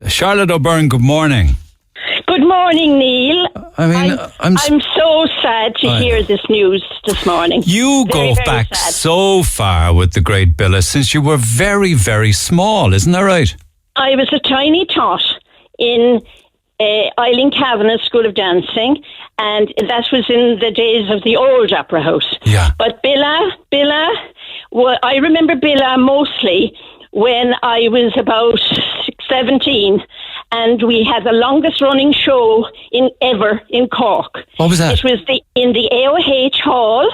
Charlotte O'Byrne, good morning. Good morning, Neil. I'm so sad to hear this news this morning. You go very back sad. so far with the great Billa since you were very, very small, isn't that right? I was a tiny tot in Eileen Kavanagh's School of Dancing, and that was in the days of the old Opera House. Yeah. But Billa, I remember Billa mostly when I was about 17, and we had the longest running show ever in Cork. What was that? It was in the AOH Hall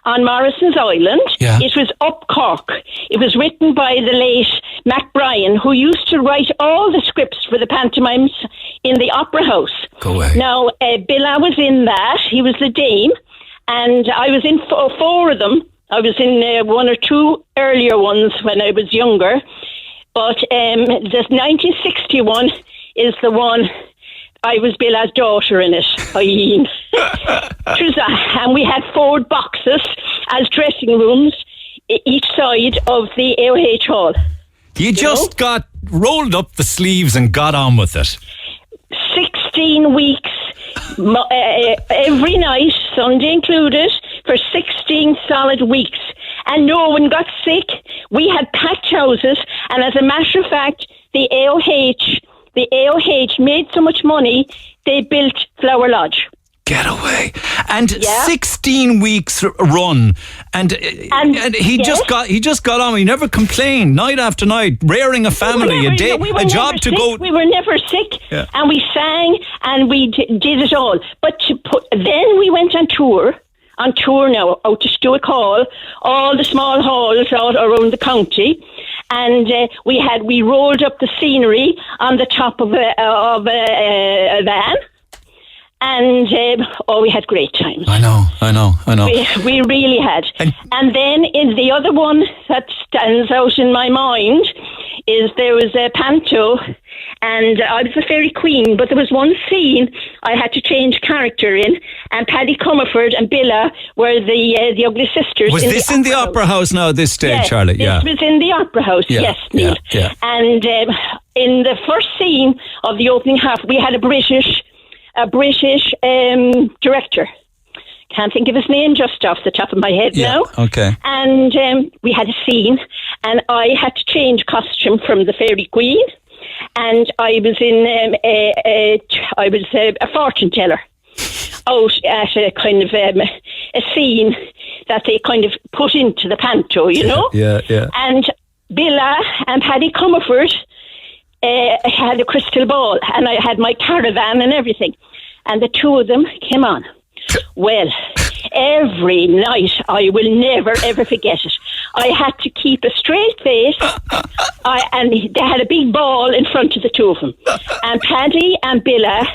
on Morrison's Island. Yeah. It was up Cork. It was written by the late Mac Bryan, who used to write all the scripts for the pantomimes in the Opera House. Go away. Now, Billa was in that. He was the dame, and I was in four of them. I was in one or two earlier ones when I was younger. But the 1961 is the one. I was Billa's daughter in it, Eileen. And we had 4 boxes as dressing rooms each side of the AOH Hall. You just got rolled up the sleeves and got on with it. 16 weeks, every night, Sunday included, for 16 solid weeks. And no one got sick. We had packed houses, and as a matter of fact, the AOH made so much money, they built Flower Lodge. Get away. And 16 weeks run, and he just got on. He never complained, night after night, rearing a family, a job to go. We were never sick, yeah. And we sang and we did it all. But then we went on tour now, out to Stuart Hall, all the small halls out around the county, and we rolled up the scenery on the top of a van. And we had great times. I know. We really had. And then in the other one that stands out in my mind is there was a panto, and I was the fairy queen, but there was one scene I had to change character in, and Paddy Comerford and Billa were the ugly sisters. Was this in the Opera House now at this stage, yes, Charlotte? Yeah, this was in the Opera House, yes, Neil. Yeah. And in the first scene of the opening half, we had a British director. Can't think of his name just off the top of my head now. Okay. And we had a scene, and I had to change costume from the Fairy Queen, and I was in a fortune teller out at a kind of a scene that they kind of put into the panto, you know. Yeah. And Billa and Paddy Comerford had a crystal ball, and I had my caravan and everything, and the two of them came on. Well, every night, I will never ever forget it, I had to keep a straight face, and they had a big ball in front of the two of them, and Paddy and Billa,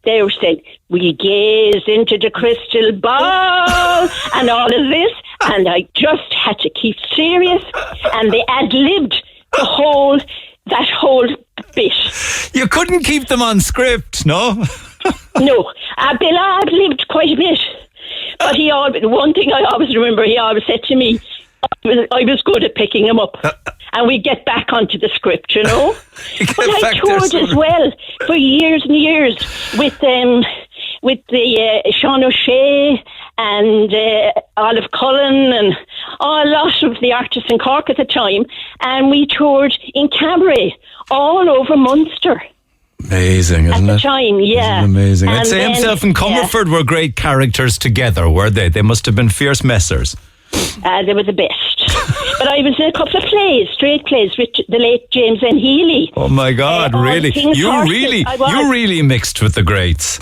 they were saying, "We gaze into the crystal ball," and all of this, and I just had to keep serious, and they ad-libbed that whole bit. You couldn't keep them on script, no? No. Billa had lived quite a bit. But one thing I always remember, he always said to me, I was good at picking him up. And we'd get back onto the script, you know. But I toured as well for years and years with the Sean O'Shea and Olive Cullen and a lot of the artists in Cork at the time. And we toured in cabaret all over Munster. Amazing, isn't it? At the time, yeah. Isn't it amazing? And I'd say himself and Comerford were great characters together, were they? They must have been fierce messers. They were the best. But I was in a couple of straight plays with the late James N. Healy. Oh my God, really? You really mixed with the greats.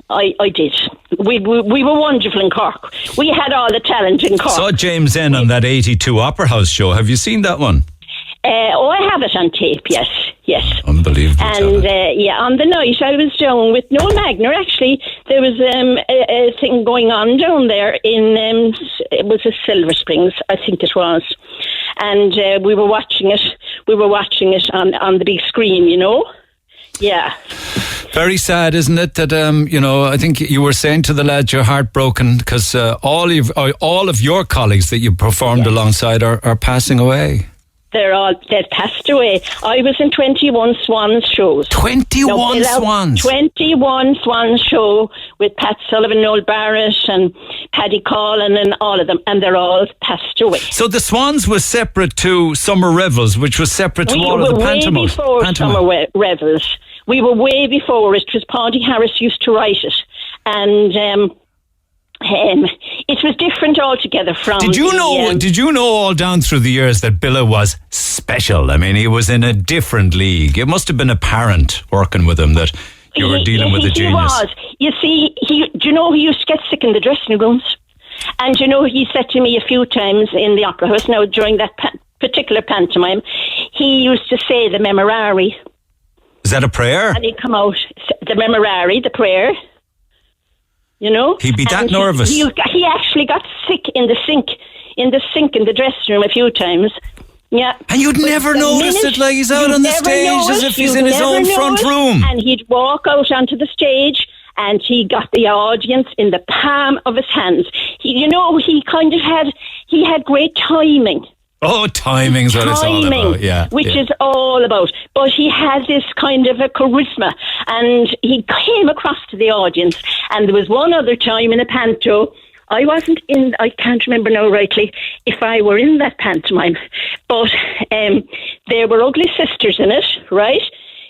I did. We were wonderful in Cork. We had all the talent in Cork. Saw James N. on that 82 Opera House show. Have you seen that one? I have it on tape, yes. Unbelievable. And on the night I was down with Noel Magner, actually, there was a thing going on down there in, it was a Silver Springs, I think it was. And we were watching it. We were watching it on the big screen, you know. Yeah. Very sad, isn't it? That I think you were saying to the lads you're heartbroken because all of your colleagues that you performed alongside are passing away. they've passed away. I was in 21 Swans shows. 21 Swans? 21 Swans show with Pat Sullivan, Noel Barrett and Paddy Collin and all of them, and they're all passed away. So the Swans was separate to Summer Revels, which was separate to all of the pantomimes. We were way before Summer Revels. We were way before it, because Paddy Harris used to write it. And it was different altogether from. Did you know all down through the years that Billa was special? I mean, he was in a different league. It must have been apparent working with him that you were dealing with a genius. He was. You see, do you know he used to get sick in the dressing rooms? And you know, he said to me a few times in the Opera House, now during that particular pantomime, he used to say the Memorare. Is that a prayer? And he'd come out, the Memorare, the prayer. You know, he'd be that nervous. He actually got sick in the sink in the dressing room a few times. Yeah, and you'd never notice it, like he's out on the stage as if he's in his own front room. And he'd walk out onto the stage, and he got the audience in the palm of his hands. He had great timing. Oh, timing's what it's all about, yeah. Which is all about. But he had this kind of a charisma, and he came across to the audience. And there was one other time in a panto, I can't remember now rightly if I were in that pantomime, but there were ugly sisters in it, right?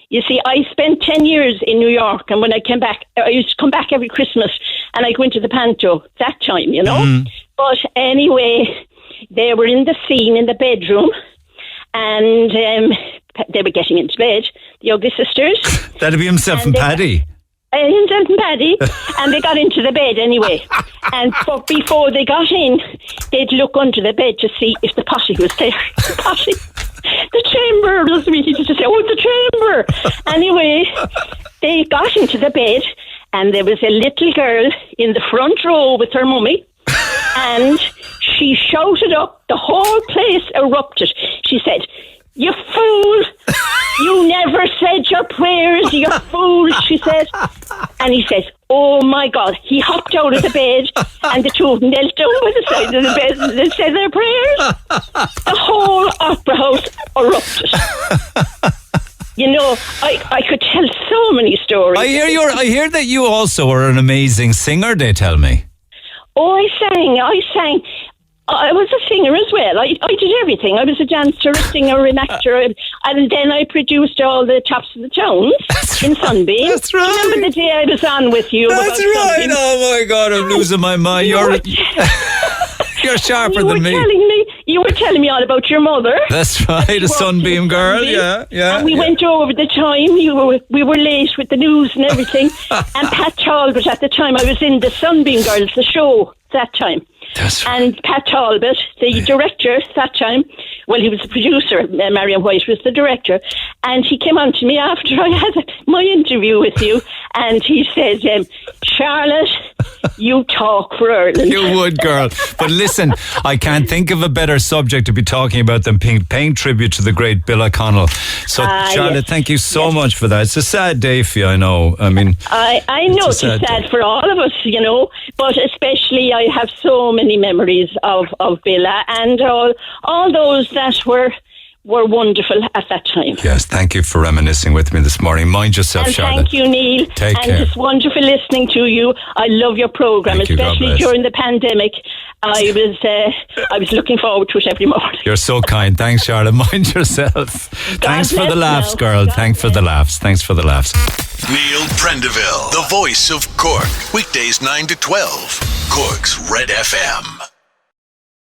You see, I spent 10 years in New York, and when I came back, I used to come back every Christmas, and I'd go into the panto that time, you know. Mm. But anyway, they were in the scene in the bedroom, and they were getting into bed, the ugly sisters. That'd be himself and Paddy. Himself and Paddy, and they got into the bed anyway. But before they got in, they'd look under the bed to see if the potty was there. The potty. The chamber was really to say, oh, the chamber. Anyway, they got into the bed, and there was a little girl in the front row with her mummy, and she shouted up, the whole place erupted. She said, "You fool! You never said your prayers, you fool," she said. And he says, "Oh my God." He hopped out of the bed, and the two of them knelt down by the side of the bed and they said their prayers. The whole Opera House erupted. You know, I could tell so many stories. I hear that you also are an amazing singer, they tell me. Oh, I sang. I was a singer as well. I did everything. I was a dancer, a singer, an actor, and then I produced all the Tops of the Towns in Sunbeam. That's right. Remember the day I was on with you? That's right. Sunbeam? Oh my God, I'm losing my mind. You're sharper than me. You were telling me all about your mother. That's right, a Sunbeam girl. Yeah. And we went over the time. We were late with the news and everything. And Pat Talbot at the time, I was in the Sunbeam Girls, the show that time. That's right. And Pat Talbot, the director that time, well, he was the producer, Marion White was the director, and he came on to me after I had my interview with you, and he said, "Charlotte, you talk for Ireland." You would, girl. But listen, I can't think of a better subject to be talking about than paying tribute to the great Billa O'Connell. So, Charlotte, thank you so much for that. It's a sad day for you, I know. I mean, I know it's sad for all of us, you know, but especially I have so many memories of Billa and all those that were wonderful at that time. Yes, thank you for reminiscing with me this morning. Mind yourself, and Charlotte. Thank you, Neil. Take care. It's wonderful listening to you. I love your programme, especially during the pandemic. I was looking forward to it every morning. You're so kind. Thanks, Charlotte. Mind yourself. Thanks for the laughs, girl. Thanks for the laughs. Neil Prendeville, the voice of Cork. Weekdays 9 to 12. Cork's Red FM.